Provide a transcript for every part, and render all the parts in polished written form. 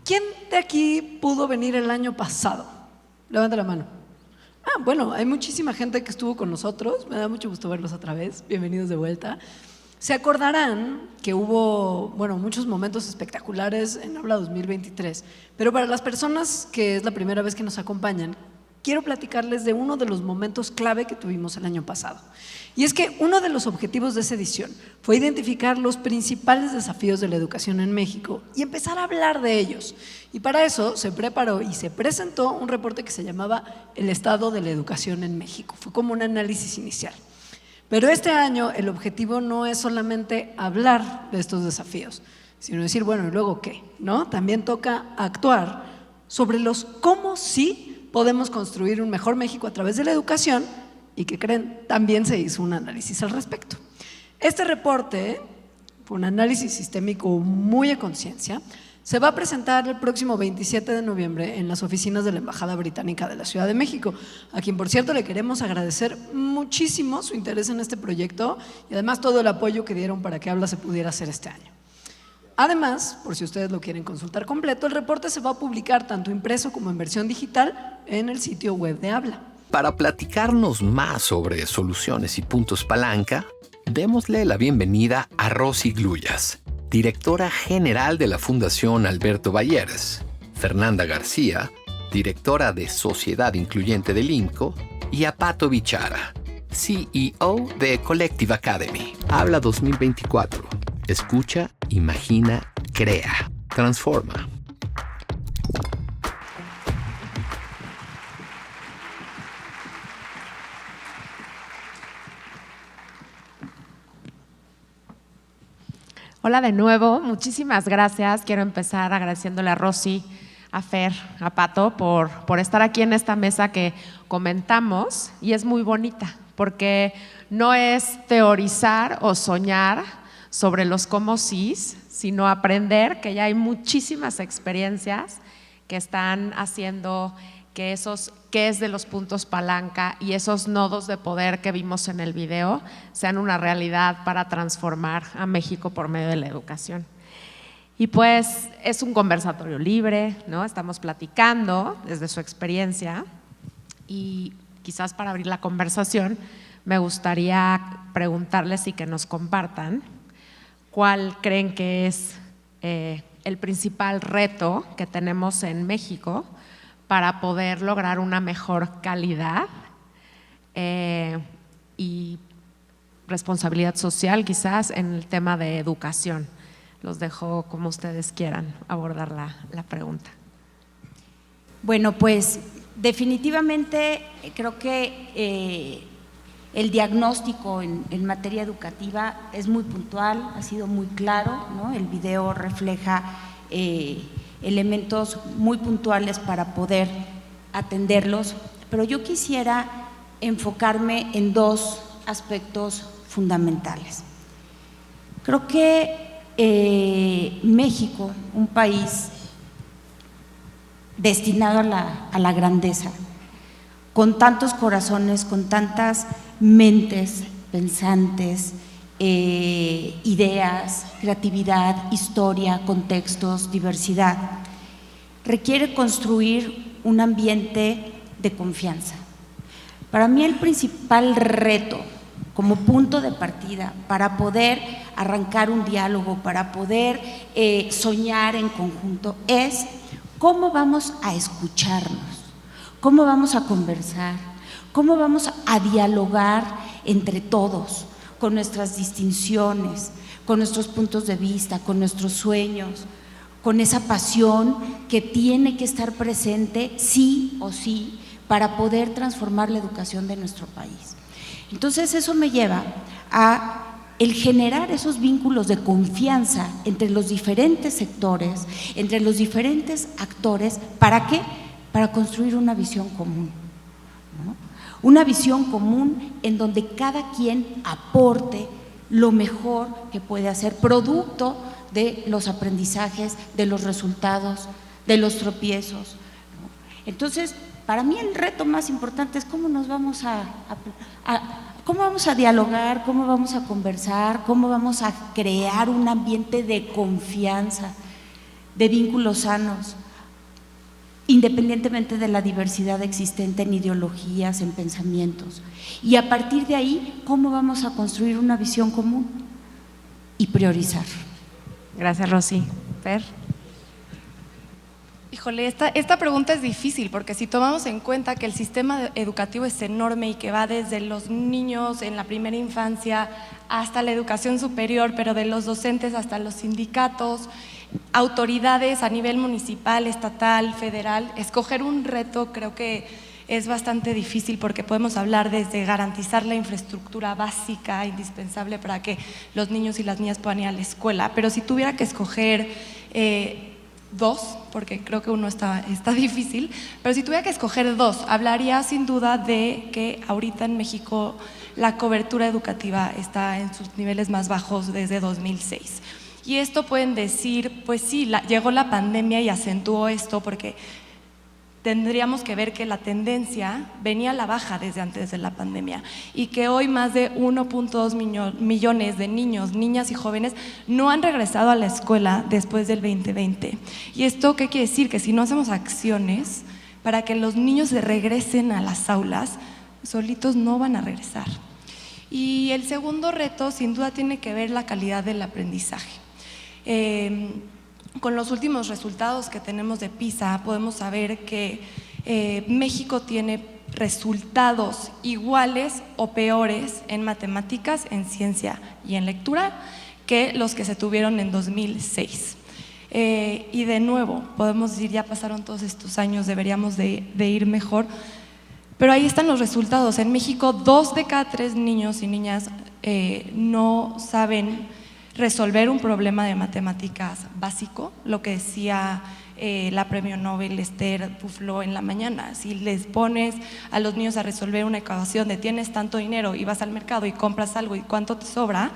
¿Quién de aquí pudo venir el año pasado? Levanta la mano. Bueno, hay muchísima gente que estuvo con nosotros. Me da mucho gusto verlos otra vez. Bienvenidos de vuelta. Se acordarán que hubo, muchos momentos espectaculares en Habla 2023, pero para las personas que es la primera vez que nos acompañan, quiero platicarles de uno de los momentos clave que tuvimos el año pasado. Y es que uno de los objetivos de esa edición fue identificar los principales desafíos de la educación en México y empezar a hablar de ellos. Y para eso se preparó y se presentó un reporte que se llamaba El estado de la educación en México. Fue como un análisis inicial. Pero este año el objetivo no es solamente hablar de estos desafíos, sino decir, bueno, ¿y luego qué? ¿No? También toca actuar sobre los cómo sí podemos construir un mejor México a través de la educación y que creen, también se hizo un análisis al respecto. Este reporte, fue un análisis sistémico muy a conciencia, se va a presentar el próximo 27 de noviembre en las oficinas de la Embajada Británica de la Ciudad de México, a quien, por cierto, le queremos agradecer muchísimo su interés en este proyecto y además todo el apoyo que dieron para que Habla se pudiera hacer este año. Además, por si ustedes lo quieren consultar completo, el reporte se va a publicar tanto impreso como en versión digital en el sitio web de Habla. Para platicarnos más sobre soluciones y puntos palanca, démosle la bienvenida a Rosy Gluyas, directora general de la Fundación Alberto Valleres, Fernanda García, directora de Sociedad Incluyente del INCO, y a Pato Bichara, CEO de Collective Academy. Habla 2024. Escucha, imagina, crea, transforma. Hola de nuevo, muchísimas gracias. Quiero empezar agradeciéndole a Rosy, a Fer, a Pato por estar aquí en esta mesa que comentamos y es muy bonita porque no es teorizar o soñar sobre los cómo sís, sino aprender que ya hay muchísimas experiencias que están haciendo que esos qué es de los puntos palanca y esos nodos de poder que vimos en el video sean una realidad para transformar a México por medio de la educación. Y pues es un conversatorio libre, ¿no? Estamos platicando desde su experiencia y quizás para abrir la conversación me gustaría preguntarles y que nos compartan cuál creen que es el principal reto que tenemos en México para poder lograr una mejor calidad y responsabilidad social quizás en el tema de educación. Los dejo como ustedes quieran abordar la pregunta. Bueno, pues definitivamente creo que el diagnóstico en materia educativa es muy puntual, ha sido muy claro, ¿no? El video refleja elementos muy puntuales para poder atenderlos, pero yo quisiera enfocarme en dos aspectos fundamentales. Creo que México, un país destinado a la grandeza, con tantos corazones, con tantas mentes pensantes, ideas, creatividad, historia, contextos, diversidad, requiere construir un ambiente de confianza. Para mí el principal reto como punto de partida para poder arrancar un diálogo, para poder soñar en conjunto es cómo vamos a escucharnos, cómo vamos a conversar, cómo vamos a dialogar entre todos, con nuestras distinciones, con nuestros puntos de vista, con nuestros sueños, con esa pasión que tiene que estar presente sí o sí para poder transformar la educación de nuestro país. Entonces eso me lleva a el generar esos vínculos de confianza entre los diferentes sectores, entre los diferentes actores. ¿Para qué? Para construir una visión común, ¿no? Una visión común en donde cada quien aporte lo mejor que puede hacer, producto de los aprendizajes, de los resultados, de los tropiezos, ¿no? Entonces, para mí el reto más importante es cómo nos vamos cómo vamos a dialogar, cómo vamos a conversar, cómo vamos a crear un ambiente de confianza, de vínculos sanos, independientemente de la diversidad existente en ideologías, en pensamientos. Y a partir de ahí, ¿cómo vamos a construir una visión común y priorizar? Gracias, Rosy. Fer. Híjole, esta pregunta es difícil porque si tomamos en cuenta que el sistema educativo es enorme y que va desde los niños en la primera infancia hasta la educación superior, pero de los docentes hasta los sindicatos, autoridades a nivel municipal, estatal, federal, escoger un reto creo que es bastante difícil porque podemos hablar desde garantizar la infraestructura básica indispensable para que los niños y las niñas puedan ir a la escuela, pero si tuviera que escoger dos, porque creo que uno está difícil, pero si tuviera que escoger dos, hablaría sin duda de que ahorita en México la cobertura educativa está en sus niveles más bajos desde 2006. Y esto pueden decir, pues sí, llegó la pandemia y acentuó esto porque tendríamos que ver que la tendencia venía a la baja desde antes de la pandemia y que hoy más de 1.2 millones de niños, niñas y jóvenes no han regresado a la escuela después del 2020. ¿Y esto qué quiere decir? Que si no hacemos acciones para que los niños se regresen a las aulas, solitos no van a regresar. Y el segundo reto sin duda tiene que ver la calidad del aprendizaje. Con los últimos resultados que tenemos de PISA podemos saber que México tiene resultados iguales o peores en matemáticas, en ciencia y en lectura que los que se tuvieron en 2006. Y de nuevo, podemos decir, ya pasaron todos estos años, deberíamos de ir mejor, pero ahí están los resultados. En México, 2 de cada 3 niños y niñas no saben resolver un problema de matemáticas básico, lo que decía la premio Nobel Esther Duflo en la mañana. Si les pones a los niños a resolver una ecuación de tienes tanto dinero y vas al mercado y compras algo y cuánto te sobra,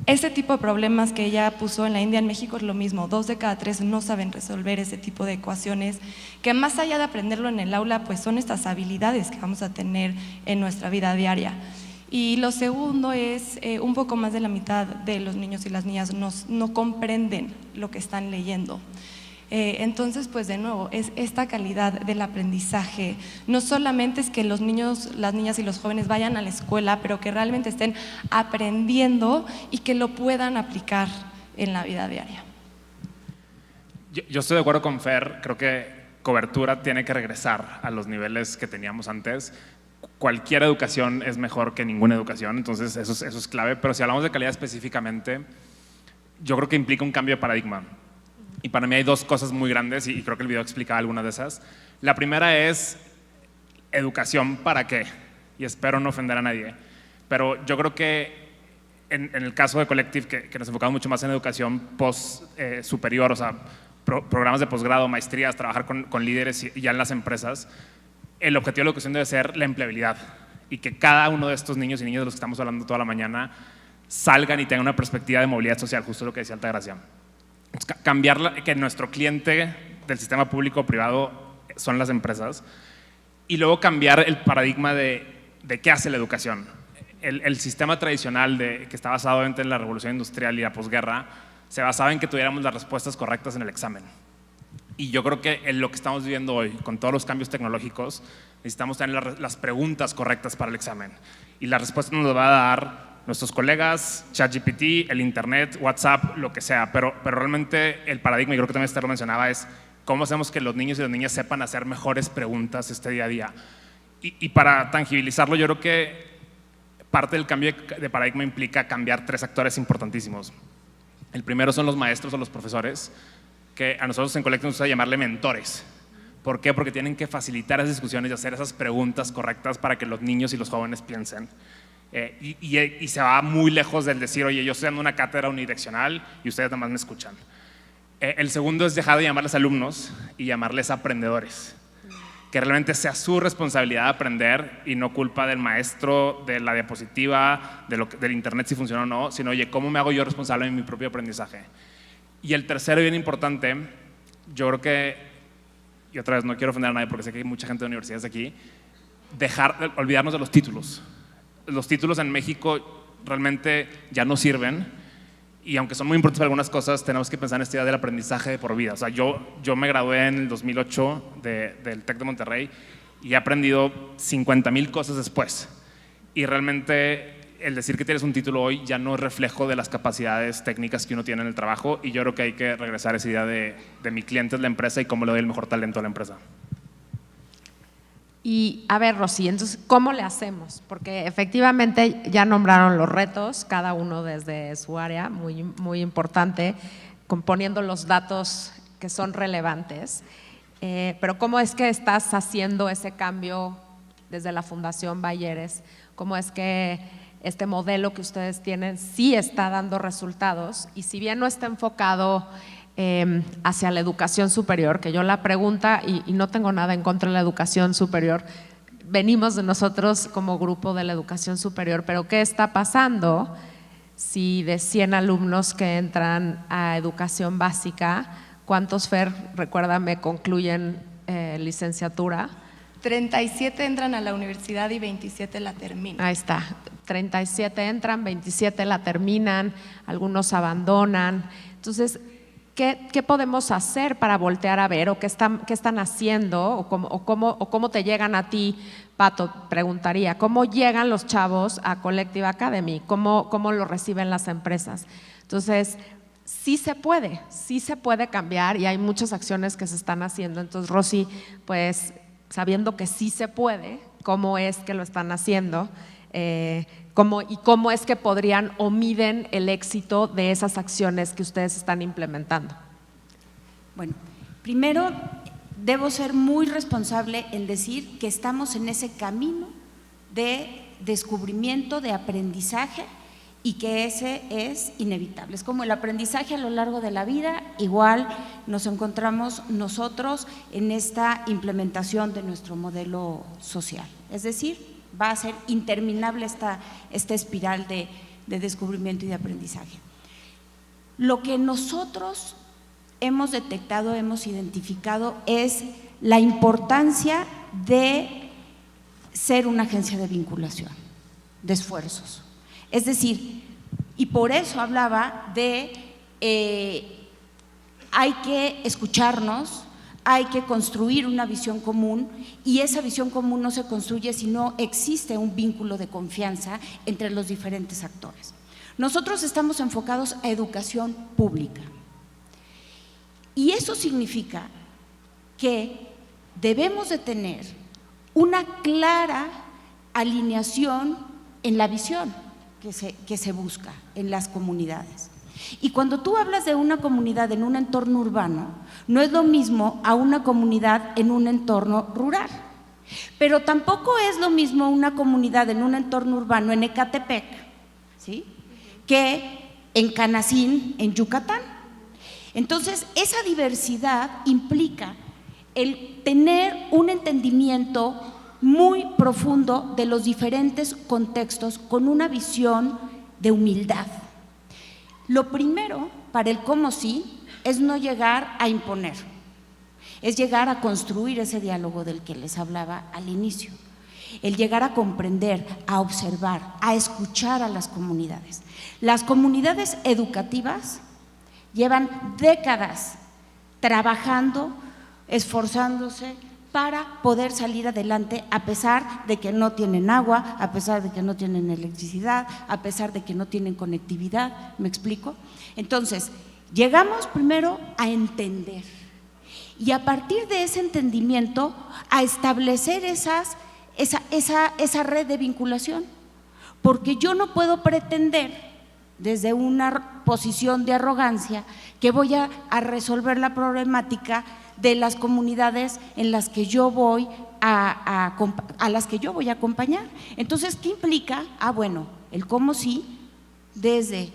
ese tipo de problemas que ella puso en la India, en México es lo mismo. 2 de cada 3 no saben resolver ese tipo de ecuaciones que más allá de aprenderlo en el aula, pues son estas habilidades que vamos a tener en nuestra vida diaria. Y lo segundo es un poco más de la mitad de los niños y las niñas no comprenden lo que están leyendo. Entonces, pues de nuevo, es esta calidad del aprendizaje. No solamente es que los niños, las niñas y los jóvenes vayan a la escuela, pero que realmente estén aprendiendo y que lo puedan aplicar en la vida diaria. Yo estoy de acuerdo con Fer, creo que cobertura tiene que regresar a los niveles que teníamos antes. Cualquier educación es mejor que ninguna educación, entonces eso es clave, pero si hablamos de calidad específicamente, yo creo que implica un cambio de paradigma. Y para mí hay 2 cosas muy grandes y creo que el video explicaba algunas de esas. La primera es educación para qué, y espero no ofender a nadie, pero yo creo que en el caso de Collective, que nos enfocamos mucho más en educación post superior, o sea, programas de posgrado, maestrías, trabajar con líderes y ya en las empresas, el objetivo de la educación debe ser la empleabilidad y que cada uno de estos niños y niñas de los que estamos hablando toda la mañana salgan y tengan una perspectiva de movilidad social, justo lo que decía Altagracia. Cambiar que nuestro cliente del sistema público o privado son las empresas y luego cambiar el paradigma de qué hace la educación. El sistema tradicional que está basado en la revolución industrial y la posguerra se basaba en que tuviéramos las respuestas correctas en el examen. Y yo creo que en lo que estamos viviendo hoy, con todos los cambios tecnológicos, necesitamos tener las preguntas correctas para el examen. Y la respuesta nos la va a dar nuestros colegas, ChatGPT, el Internet, WhatsApp, lo que sea. Pero realmente el paradigma, y creo que también Esther lo mencionaba, es cómo hacemos que los niños y las niñas sepan hacer mejores preguntas este día a día. Y para tangibilizarlo, yo creo que parte del cambio de paradigma implica cambiar 3 actores importantísimos. El primero son los maestros o los profesores, que a nosotros en Collective nos gusta llamarle mentores. ¿Por qué? Porque tienen que facilitar esas discusiones y hacer esas preguntas correctas para que los niños y los jóvenes piensen. Y se va muy lejos del decir, oye, yo estoy dando una cátedra unidireccional y ustedes nada más me escuchan. El segundo es dejar de llamarles alumnos y llamarles aprendedores. Que realmente sea su responsabilidad aprender y no culpa del maestro, de la diapositiva, del internet si funciona o no, sino, oye, ¿cómo me hago yo responsable de mi propio aprendizaje? Y el tercero, bien importante, yo creo que, y otra vez no quiero ofender a nadie porque sé que hay mucha gente de universidades aquí, olvidarnos de los títulos. Los títulos en México realmente ya no sirven Y aunque son muy importantes para algunas cosas, tenemos que pensar en esta idea del aprendizaje de por vida. O sea, yo me gradué en el 2008 del TEC de Monterrey y he aprendido 50,000 cosas después. Y realmente el decir que tienes un título hoy ya no es reflejo de las capacidades técnicas que uno tiene en el trabajo, y yo creo que hay que regresar a esa idea de mi cliente es la empresa y cómo le doy el mejor talento a la empresa. Y a ver, Rosy, entonces, ¿cómo le hacemos? Porque efectivamente ya nombraron los retos, cada uno desde su área, muy, muy importante, componiendo los datos que son relevantes. Pero ¿cómo es que estás haciendo ese cambio desde la Fundación Bayeres? ¿Cómo es que este modelo que ustedes tienen sí está dando resultados? Y si bien no está enfocado hacia la educación superior, que yo la pregunta, y no tengo nada en contra de la educación superior, venimos de nosotros como grupo de la educación superior, pero ¿qué está pasando si de 100 alumnos que entran a educación básica, cuántos, Fer, recuérdame, concluyen licenciatura? 37 entran a la universidad y 27 la terminan. Ahí está, 37 entran, 27 la terminan, algunos abandonan. Entonces, ¿qué podemos hacer para voltear a ver, o qué están haciendo, o cómo te llegan a ti, Pato? Preguntaría, ¿cómo llegan los chavos a Collective Academy? ¿Cómo lo reciben las empresas? Entonces, sí se puede cambiar, y hay muchas acciones que se están haciendo. Entonces, Rosy, pues sabiendo que sí se puede, ¿cómo es que lo están haciendo? ¿Cómo es que podrían o miden el éxito de esas acciones que ustedes están implementando? Bueno, primero debo ser muy responsable en decir que estamos en ese camino de descubrimiento, de aprendizaje, y que ese es inevitable. Es como el aprendizaje a lo largo de la vida, igual nos encontramos nosotros en esta implementación de nuestro modelo social. Es decir, va a ser interminable esta espiral de descubrimiento y de aprendizaje. Lo que nosotros hemos detectado, hemos identificado, es la importancia de ser una agencia de vinculación, de esfuerzos. Es decir, y por eso hablaba de hay que escucharnos, hay que construir una visión común, y esa visión común no se construye si no existe un vínculo de confianza entre los diferentes actores. Nosotros estamos enfocados a educación pública, y eso significa que debemos de tener una clara alineación en la visión que se busca en las comunidades. Y cuando tú hablas de una comunidad en un entorno urbano, no es lo mismo a una comunidad en un entorno rural, pero tampoco es lo mismo una comunidad en un entorno urbano en Ecatepec, ¿sí?, que en Canacín, en Yucatán. Entonces, esa diversidad implica el tener un entendimiento muy profundo de los diferentes contextos, con una visión de humildad. Lo primero para el cómo sí es no llegar a imponer, es llegar a construir ese diálogo del que les hablaba al inicio, el llegar a comprender, a observar, a escuchar a las comunidades. Las comunidades educativas llevan décadas trabajando, esforzándose para poder salir adelante, a pesar de que no tienen agua, a pesar de que no tienen electricidad, a pesar de que no tienen conectividad. ¿Me explico? Entonces, llegamos primero a entender, y a partir de ese entendimiento a establecer esa red de vinculación, porque yo no puedo pretender desde una posición de arrogancia que voy a resolver la problemática de las comunidades en las que yo voy a las que yo voy a acompañar. Entonces, ¿qué implica? Bueno, el cómo sí, desde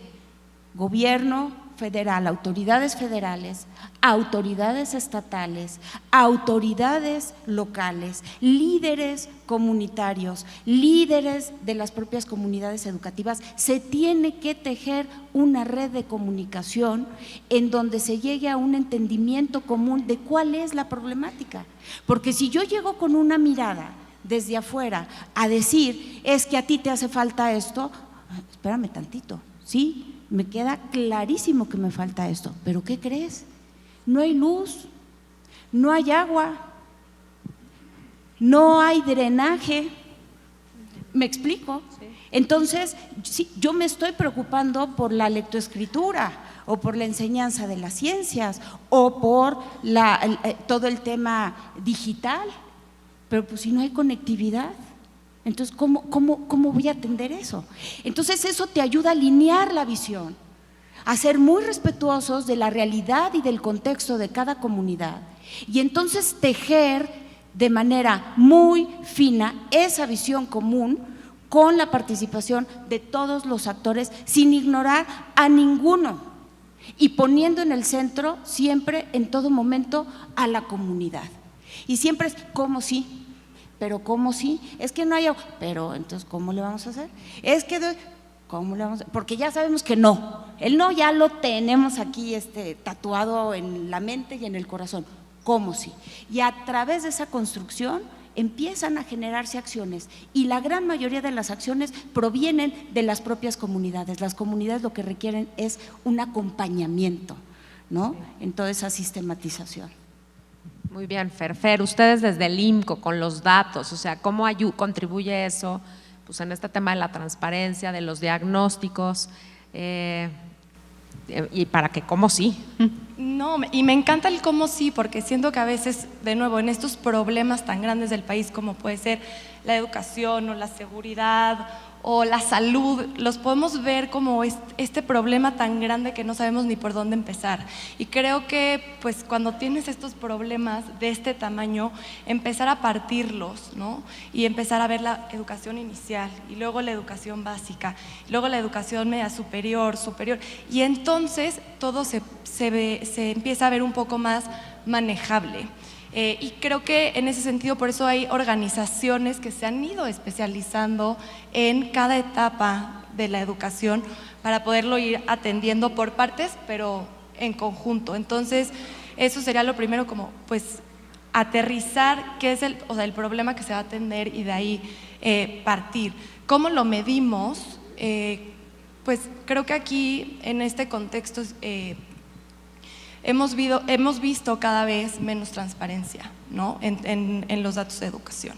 gobierno federal, autoridades federales, autoridades estatales, autoridades locales, líderes comunitarios, líderes de las propias comunidades educativas, se tiene que tejer una red de comunicación en donde se llegue a un entendimiento común de cuál es la problemática. Porque si yo llego con una mirada desde afuera a decir, es que a ti te hace falta esto, espérame tantito, ¿sí? me queda clarísimo que me falta esto, pero ¿qué crees? No hay luz, no hay agua, no hay drenaje. ¿Me explico? Entonces, sí, yo me estoy preocupando por la lectoescritura o por la enseñanza de las ciencias o por todo el tema digital, pero pues si no hay conectividad, entonces ¿cómo voy a atender eso? Entonces eso te ayuda a alinear la visión, a ser muy respetuosos de la realidad y del contexto de cada comunidad y entonces tejer de manera muy fina esa visión común con la participación de todos los actores sin ignorar a ninguno y poniendo en el centro siempre, en todo momento, a la comunidad. Y siempre es, ¿cómo sí? Pero ¿cómo sí? Es que no hay agua, pero entonces ¿cómo le vamos a hacer? Es que, ¿cómo le vamos a hacer? Porque ya sabemos que no, el no ya lo tenemos aquí tatuado en la mente y en el corazón. ¿Cómo sí? Y a través de esa construcción empiezan a generarse acciones y la gran mayoría de las acciones provienen de las propias comunidades. Las comunidades lo que requieren es un acompañamiento, ¿no? En toda esa sistematización. Muy bien, Fer, ustedes desde el IMCO con los datos, o sea, ¿cómo contribuye eso pues, en este tema de la transparencia, de los diagnósticos? Y para que, ¿cómo sí? No, y me encanta el cómo sí, porque siento que a veces, de nuevo, en estos problemas tan grandes del país como puede ser la educación o la seguridad o la salud, los podemos ver como este problema tan grande que no sabemos ni por dónde empezar. Y creo que pues cuando tienes estos problemas de este tamaño, empezar a partirlos, ¿no? Y empezar a ver la educación inicial y luego la educación básica, y luego la educación media superior, y entonces todo se empieza a ver un poco más manejable. Y creo que en ese sentido, por eso hay organizaciones que se han ido especializando en cada etapa de la educación para poderlo ir atendiendo por partes, pero en conjunto. Entonces, eso sería lo primero, como pues aterrizar qué es el problema que se va a atender y de ahí partir. ¿Cómo lo medimos? Pues creo que aquí, en este contexto, hemos visto cada vez menos transparencia, ¿no? en los datos de educación.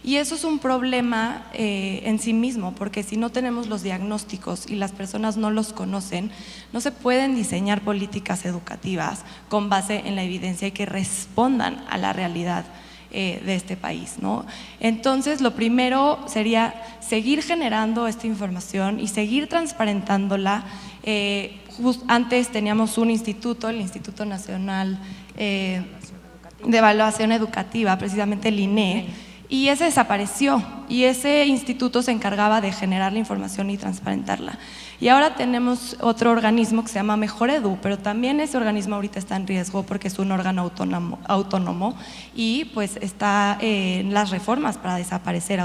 Y eso es un problema en sí mismo, porque si no tenemos los diagnósticos y las personas no los conocen, no se pueden diseñar políticas educativas con base en la evidencia y que respondan a la realidad de este país, ¿no? Entonces, lo primero sería seguir generando esta información y seguir transparentándola. Antes teníamos un instituto, el Instituto Nacional de Evaluación Educativa, precisamente el INE, y ese desapareció y ese instituto se encargaba de generar la información y transparentarla. Y ahora tenemos otro organismo que se llama Mejor Edu, pero también ese organismo ahorita está en riesgo porque es un órgano autónomo y pues está en las reformas para desaparecer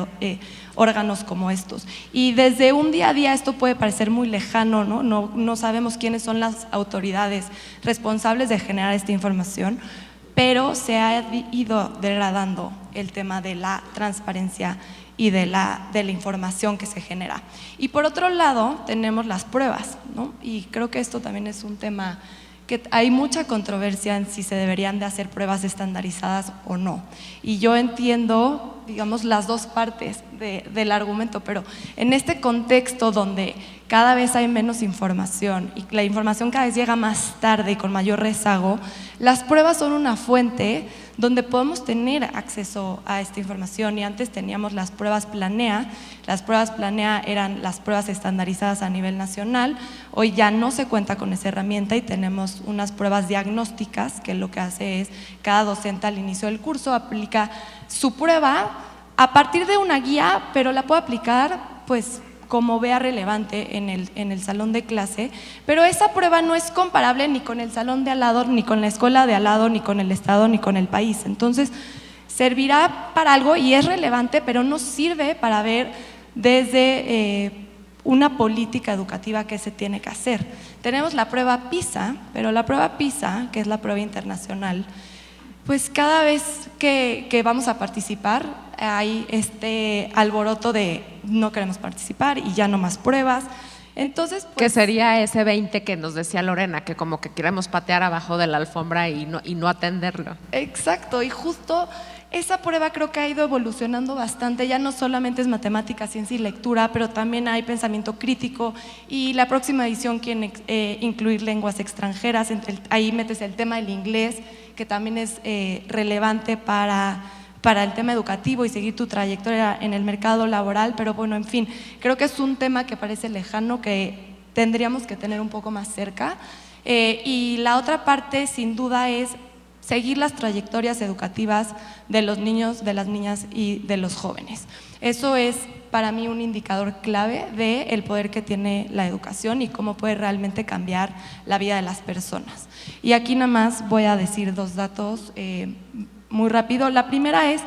órganos como estos. Y desde un día a día esto puede parecer muy lejano, ¿no? No sabemos quiénes son las autoridades responsables de generar esta información, pero se ha ido degradando el tema de la transparencia y de la información que se genera. Y por otro lado tenemos las pruebas, ¿no? Y creo que esto también es un tema que hay mucha controversia en si se deberían de hacer pruebas estandarizadas o no. Y yo entiendo, digamos, las dos partes del argumento, pero en este contexto donde cada vez hay menos información y la información cada vez llega más tarde y con mayor rezago, las pruebas son una fuente donde podemos tener acceso a esta información. Y antes teníamos las pruebas Planea. Las pruebas Planea eran las pruebas estandarizadas a nivel nacional. Hoy ya no se cuenta con esa herramienta y tenemos unas pruebas diagnósticas que lo que hace es cada docente al inicio del curso aplica su prueba a partir de una guía, pero la puede aplicar pues como vea relevante en el salón de clase, pero esa prueba no es comparable ni con el salón de al lado, ni con la escuela de al lado, ni con el estado, ni con el país. Entonces, servirá para algo y es relevante, pero no sirve para ver desde una política educativa que se tiene que hacer. Tenemos la prueba PISA, pero la prueba PISA, que es la prueba internacional, pues cada vez que vamos a participar hay este alboroto de no queremos participar y ya no más pruebas. Entonces, pues, que sería ese 20 que nos decía Lorena, que como que queremos patear abajo de la alfombra y no atenderlo. exacto, y justo esa prueba creo que ha ido evolucionando bastante, ya no solamente es matemática, ciencia y lectura, pero también hay pensamiento crítico y la próxima edición quiere incluir lenguas extranjeras, ahí metes el tema del inglés, que también es relevante para el tema educativo y seguir tu trayectoria en el mercado laboral, pero bueno, en fin, creo que es un tema que parece lejano, que tendríamos que tener un poco más cerca. Y la otra parte, sin duda, es seguir las trayectorias educativas de los niños, de las niñas y de los jóvenes. Eso es para mí un indicador clave del poder que tiene la educación y cómo puede realmente cambiar la vida de las personas. Y aquí nada más voy a decir 2 datos muy rápido. La primera es,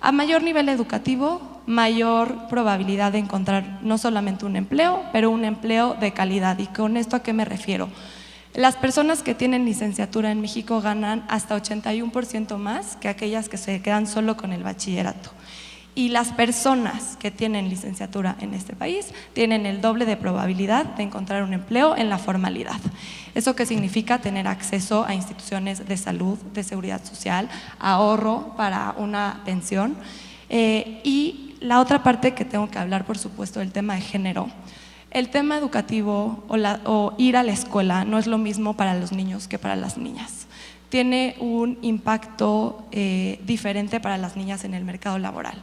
a mayor nivel educativo, mayor probabilidad de encontrar no solamente un empleo, pero un empleo de calidad. ¿Y con esto a qué me refiero? Las personas que tienen licenciatura en México ganan hasta 81% más que aquellas que se quedan solo con el bachillerato. Y las personas que tienen licenciatura en este país tienen el doble de probabilidad de encontrar un empleo en la formalidad. ¿Eso qué significa? Tener acceso a instituciones de salud, de seguridad social, ahorro para una pensión. Y la otra parte que tengo que hablar, por supuesto, del tema de género. El tema educativo o ir a la escuela no es lo mismo para los niños que para las niñas. Tiene un impacto diferente para las niñas en el mercado laboral.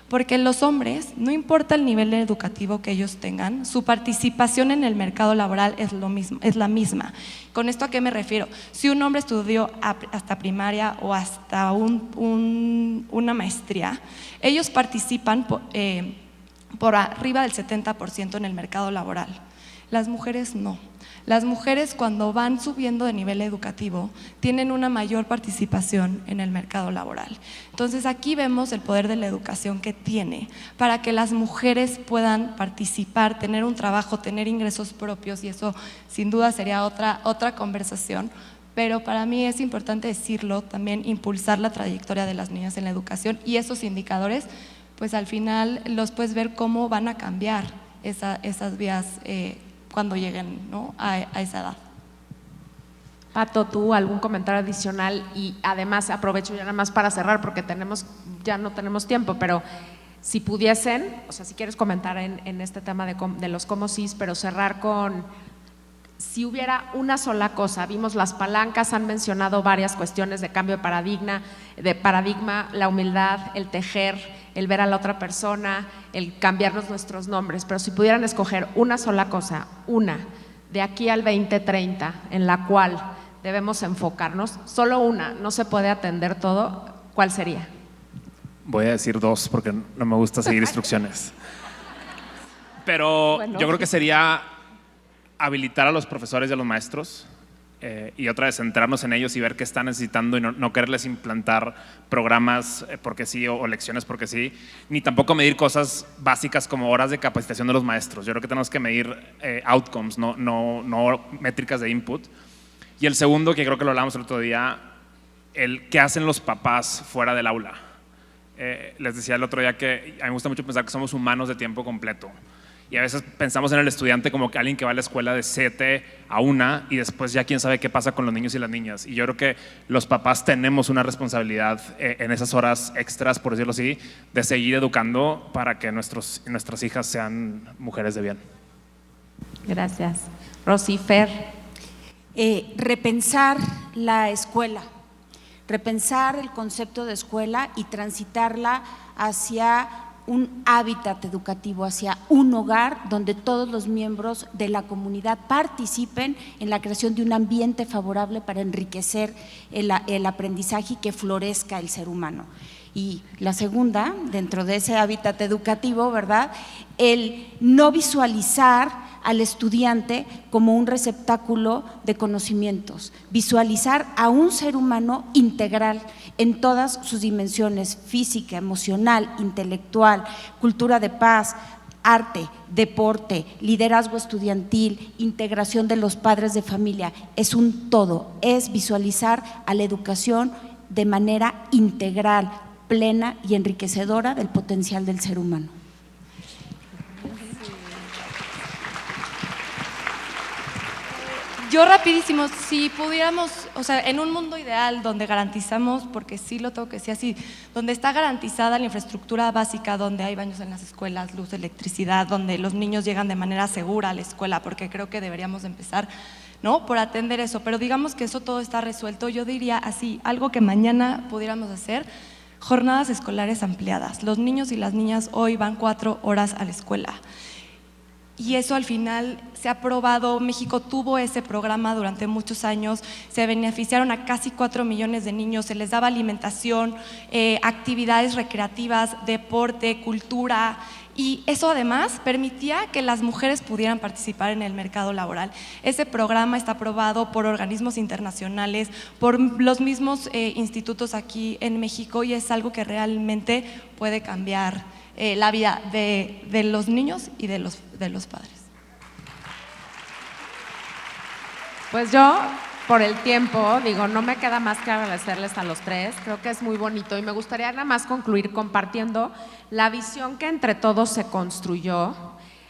Porque los hombres, no importa el nivel educativo que ellos tengan, su participación en el mercado laboral es la misma. ¿Con esto a qué me refiero? Si un hombre estudió hasta primaria o hasta una maestría, ellos participan por arriba del 70% en el mercado laboral. Las mujeres no. Las mujeres, cuando van subiendo de nivel educativo, tienen una mayor participación en el mercado laboral. Entonces aquí vemos el poder de la educación que tiene para que las mujeres puedan participar, tener un trabajo, tener ingresos propios, y eso sin duda sería otra conversación. Pero para mí es importante decirlo, también impulsar la trayectoria de las niñas en la educación, y esos indicadores pues al final los puedes ver cómo van a cambiar esas vías cuando lleguen, ¿no?, a esa edad. Pato, ¿tú algún comentario adicional? Y además aprovecho ya nada más para cerrar porque ya no tenemos tiempo, pero si pudiesen, o sea, si quieres comentar en este tema de los cómo sís, pero cerrar con, si hubiera una sola cosa, vimos las palancas, han mencionado varias cuestiones de cambio de paradigma, la humildad, el tejer, el ver a la otra persona, el cambiarnos nuestros nombres, pero si pudieran escoger una sola cosa, de aquí al 2030, en la cual debemos enfocarnos, solo una, no se puede atender todo, ¿cuál sería? Voy a decir 2 porque no me gusta seguir instrucciones. Pero bueno, yo creo que sería habilitar a los profesores y a los maestros, y otra vez centrarnos en ellos y ver qué están necesitando y no quererles implantar programas porque sí o lecciones porque sí, ni tampoco medir cosas básicas como horas de capacitación de los maestros. Yo creo que tenemos que medir outcomes, no métricas de input. Y el segundo, que creo que lo hablamos el otro día, el qué hacen los papás fuera del aula. Les decía el otro día que a mí me gusta mucho pensar que somos humanos de tiempo completo. Y a veces pensamos en el estudiante como que alguien que va a la escuela de 7 a 1 y después ya quién sabe qué pasa con los niños y las niñas. Y yo creo que los papás tenemos una responsabilidad en esas horas extras, por decirlo así, de seguir educando para que nuestras hijas sean mujeres de bien. Gracias. Rosy, Fer. Repensar la escuela, repensar el concepto de escuela y transitarla hacia un hábitat educativo, hacia un hogar donde todos los miembros de la comunidad participen en la creación de un ambiente favorable para enriquecer el aprendizaje y que florezca el ser humano. Y la segunda, dentro de ese hábitat educativo, ¿verdad?, el no visualizar al estudiante como un receptáculo de conocimientos, visualizar a un ser humano integral en todas sus dimensiones: física, emocional, intelectual, cultura de paz, arte, deporte, liderazgo estudiantil, integración de los padres de familia. Es un todo, es visualizar a la educación de manera integral, plena y enriquecedora del potencial del ser humano. Yo rapidísimo, si pudiéramos, o sea, en un mundo ideal donde garantizamos, porque sí lo tengo que decir así, donde está garantizada la infraestructura básica, donde hay baños en las escuelas, luz, electricidad, donde los niños llegan de manera segura a la escuela, porque creo que deberíamos empezar, ¿no?, por atender eso, pero digamos que eso todo está resuelto, yo diría así, algo que mañana pudiéramos hacer, jornadas escolares ampliadas. Los niños y las niñas hoy van 4 horas a la escuela. Y eso al final se ha probado, México tuvo ese programa durante muchos años, se beneficiaron a casi 4 millones de niños, se les daba alimentación, actividades recreativas, deporte, cultura, y eso además permitía que las mujeres pudieran participar en el mercado laboral. Ese programa está aprobado por organismos internacionales, por los mismos institutos aquí en México, y es algo que realmente puede cambiar la vida de los niños y de los padres. Pues yo, por el tiempo, digo, no me queda más que agradecerles a los tres, creo que es muy bonito y me gustaría nada más concluir compartiendo la visión que entre todos se construyó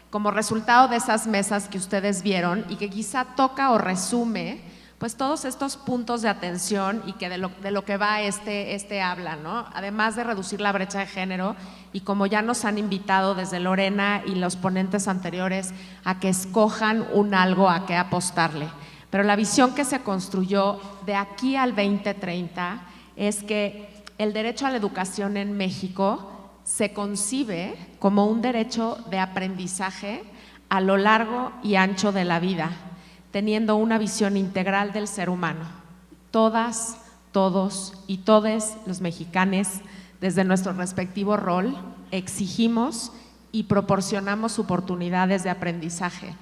como resultado de esas mesas que ustedes vieron y que quizá toca o resume pues todos estos puntos de atención y que de lo que va este habla, ¿no? Además de reducir la brecha de género y como ya nos han invitado desde Lorena y los ponentes anteriores a que escojan un algo a qué apostarle. Pero la visión que se construyó de aquí al 2030 es que el derecho a la educación en México se concibe como un derecho de aprendizaje a lo largo y ancho de la vida, teniendo una visión integral del ser humano. Todas, todos y todes los mexicanos, desde nuestro respectivo rol, exigimos y proporcionamos oportunidades de aprendizaje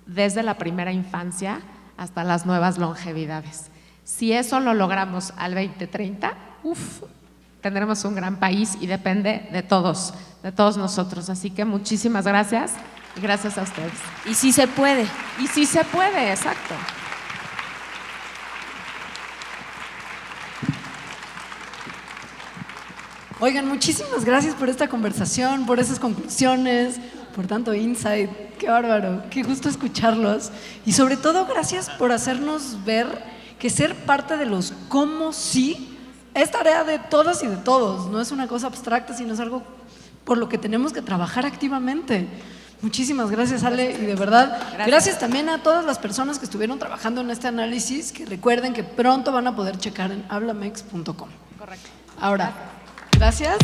desde la primera infancia hasta las nuevas longevidades. Si eso lo logramos al 2030, tendremos un gran país y depende de todos nosotros. Así que muchísimas gracias. Y gracias a ustedes. Y sí se puede. Y sí se puede, exacto. Oigan, muchísimas gracias por esta conversación, por esas conclusiones, por tanto insight. Qué bárbaro, qué gusto escucharlos. Y sobre todo, gracias por hacernos ver que ser parte de los cómo sí es tarea de todas y de todos. No es una cosa abstracta, sino es algo por lo que tenemos que trabajar activamente. Muchísimas gracias, Ale, y de verdad, gracias también a todas las personas que estuvieron trabajando en este análisis, que recuerden que pronto van a poder checar en hablamex.com. Correcto. Ahora, gracias.